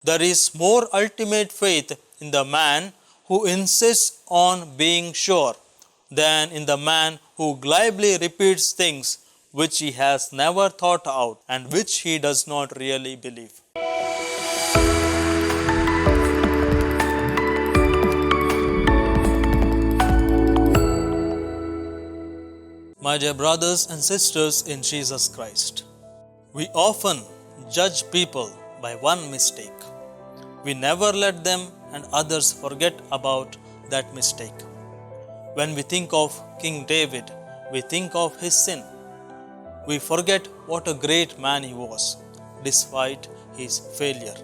There is more ultimate faith in the man who insists on being sure than in the man who glibly repeats things which he has never thought out and which he does not really believe. My dear brothers and sisters in Jesus Christ, we often judge people by one mistake. We never let them and others forget about that mistake. When we think of King David, we think of his sin. We forget what a great man he was, despite his failure.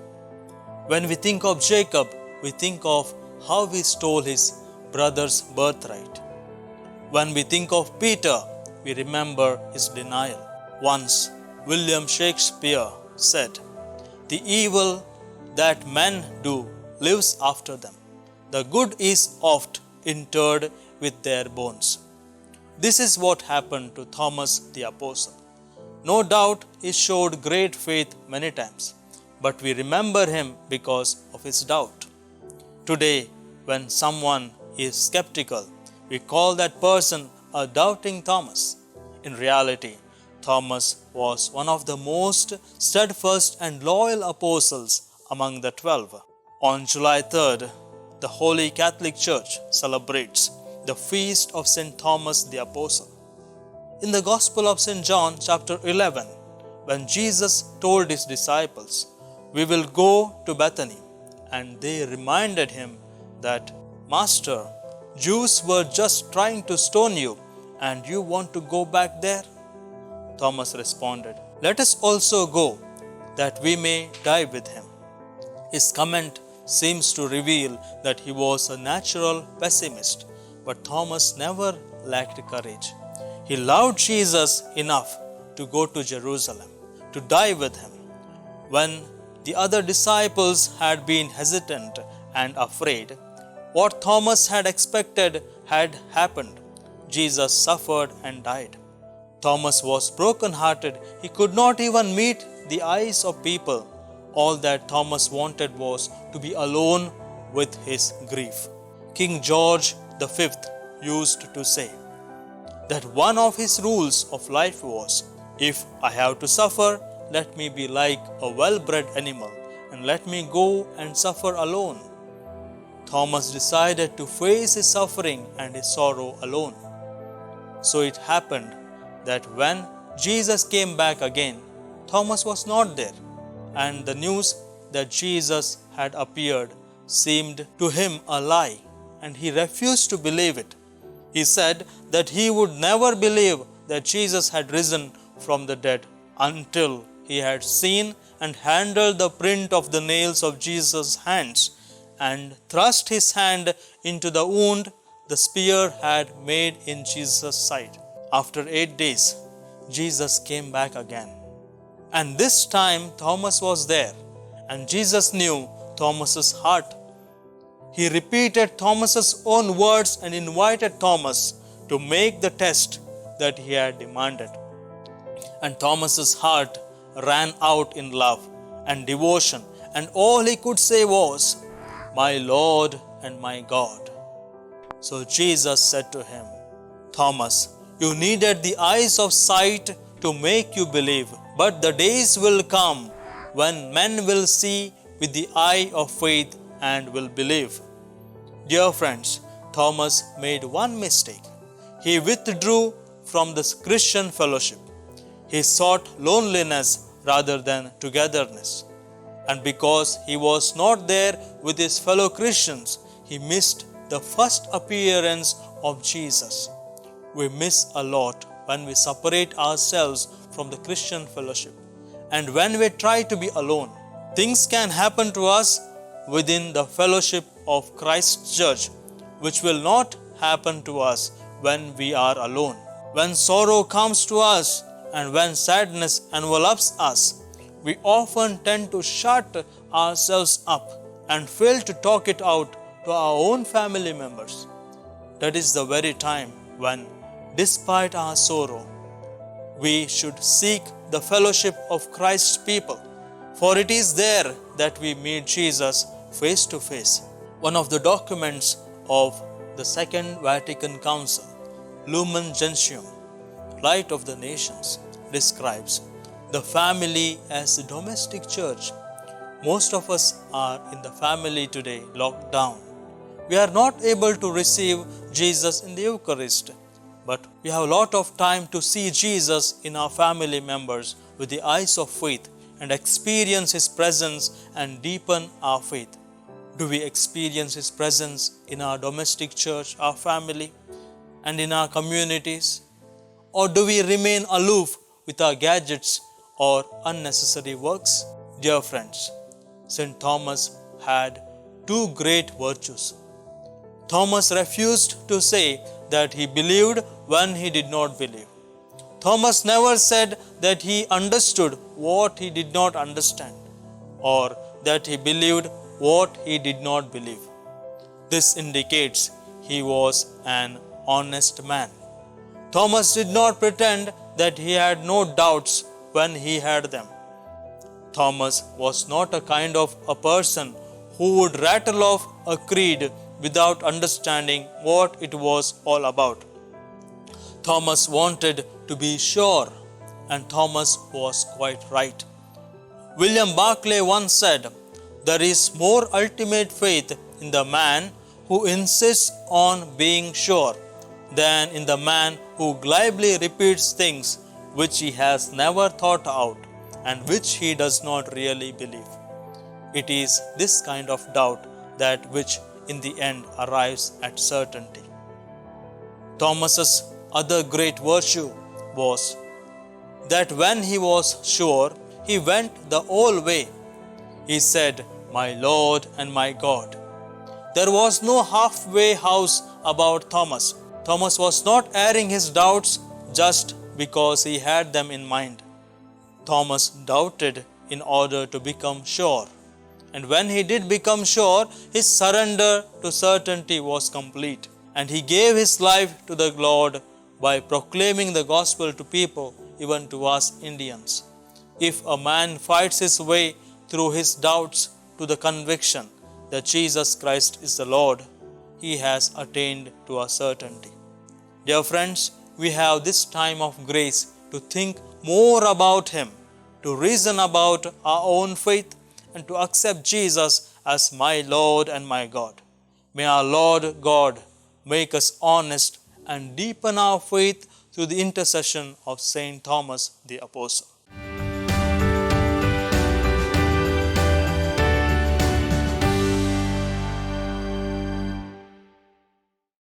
When we think of Jacob, we think of how he stole his brother's birthright. When we think of Peter, we remember his denial. Once, William Shakespeare said, "The evil that men do lives after them. The good is oft interred with their bones." This is what happened to Thomas the Apostle. No doubt he showed great faith many times, but we remember him because of his doubt. Today, when someone is skeptical, we call that person a doubting Thomas. In reality, Thomas was one of the most steadfast and loyal apostles among the 12. On July 3rd, the Holy Catholic Church celebrates the feast of St. Thomas the Apostle. In the Gospel of St. John, chapter 11, when Jesus told his disciples, "We will go to Bethany," and they reminded him that, "Master, Jews were just trying to stone you, and you want to go back there?" Thomas responded, "Let us also go, that we may die with him." His comment seems to reveal that he was a natural pessimist, but Thomas never lacked courage. He loved Jesus enough to go to Jerusalem, to die with him. When the other disciples had been hesitant and afraid, what Thomas had expected had happened. Jesus suffered and died. Thomas was broken-hearted. He could not even meet the eyes of people. All that Thomas wanted was to be alone with his grief. King George V used to say that one of his rules of life was, "If I have to suffer, let me be like a well-bred animal, and let me go and suffer alone." Thomas decided to face his suffering and his sorrow alone. So it happened that when Jesus came back again, Thomas was not there, and the news that Jesus had appeared seemed to him a lie, and he refused to believe it. He said that he would never believe that Jesus had risen from the dead until he had seen and handled the print of the nails of Jesus' hands and thrust his hand into the wound the spear had made in Jesus' side. After 8 days, Jesus came back again. And this time Thomas was there, and Jesus knew Thomas's heart. He repeated Thomas's own words and invited Thomas to make the test that he had demanded. And Thomas's heart ran out in love and devotion, and all he could say was, "My Lord and my God." So Jesus said to him, "Thomas, you needed the eyes of sight to make you believe, but the days will come when men will see with the eye of faith and will believe." Dear friends, Thomas made one mistake. He withdrew from the Christian fellowship. He sought loneliness rather than togetherness. And because he was not there with his fellow Christians, he missed the first appearance of Jesus. We miss a lot when we separate ourselves from the Christian fellowship and when we try to be alone. Things can happen to us within the fellowship of Christ's church, which will not happen to us when we are alone. When sorrow comes to us and when sadness envelops us, we often tend to shut ourselves up and fail to talk it out to our own family members. That is the very time when, despite our sorrow, we should seek the fellowship of Christ's people. For it is there that we meet Jesus face to face. One of the documents of the Second Vatican Council, Lumen Gentium, Light of the Nations, describes the family as the domestic church. Most of us are in the family today locked down. We are not able to receive Jesus in the Eucharist, but we have a lot of time to see Jesus in our family members with the eyes of faith and experience His presence and deepen our faith. Do we experience His presence in our domestic church, our family, and in our communities? Or do we remain aloof with our gadgets or unnecessary works? Dear friends, St. Thomas had two great virtues. Thomas refused to say that he believed when he did not believe. Thomas never said that he understood what he did not understand, or that he believed what he did not believe. This indicates he was an honest man. Thomas did not pretend that he had no doubts when he had them. Thomas was not a kind of a person who would rattle off a creed without understanding what it was all about. Thomas wanted to be sure, and Thomas was quite right. William Barclay once said, "There is more ultimate faith in the man who insists on being sure than in the man who glibly repeats things which he has never thought out and which he does not really believe." It is this kind of doubt that which in the end arrives at certainty. Thomas's other great virtue was that when he was sure, he went the whole way. He said, "My Lord and my God." There was no halfway house about Thomas. Thomas was not airing his doubts just because he had them in mind. Thomas doubted in order to become sure. And when he did become sure, his surrender to certainty was complete. And he gave his life to the Lord by proclaiming the gospel to people, even to us Indians. If a man fights his way through his doubts to the conviction that Jesus Christ is the Lord, he has attained to a certainty. Dear friends, we have this time of grace to think more about Him, to reason about our own faith, and to accept Jesus as my Lord and my God. May our Lord God make us honest and deepen our faith through the intercession of Saint Thomas the Apostle.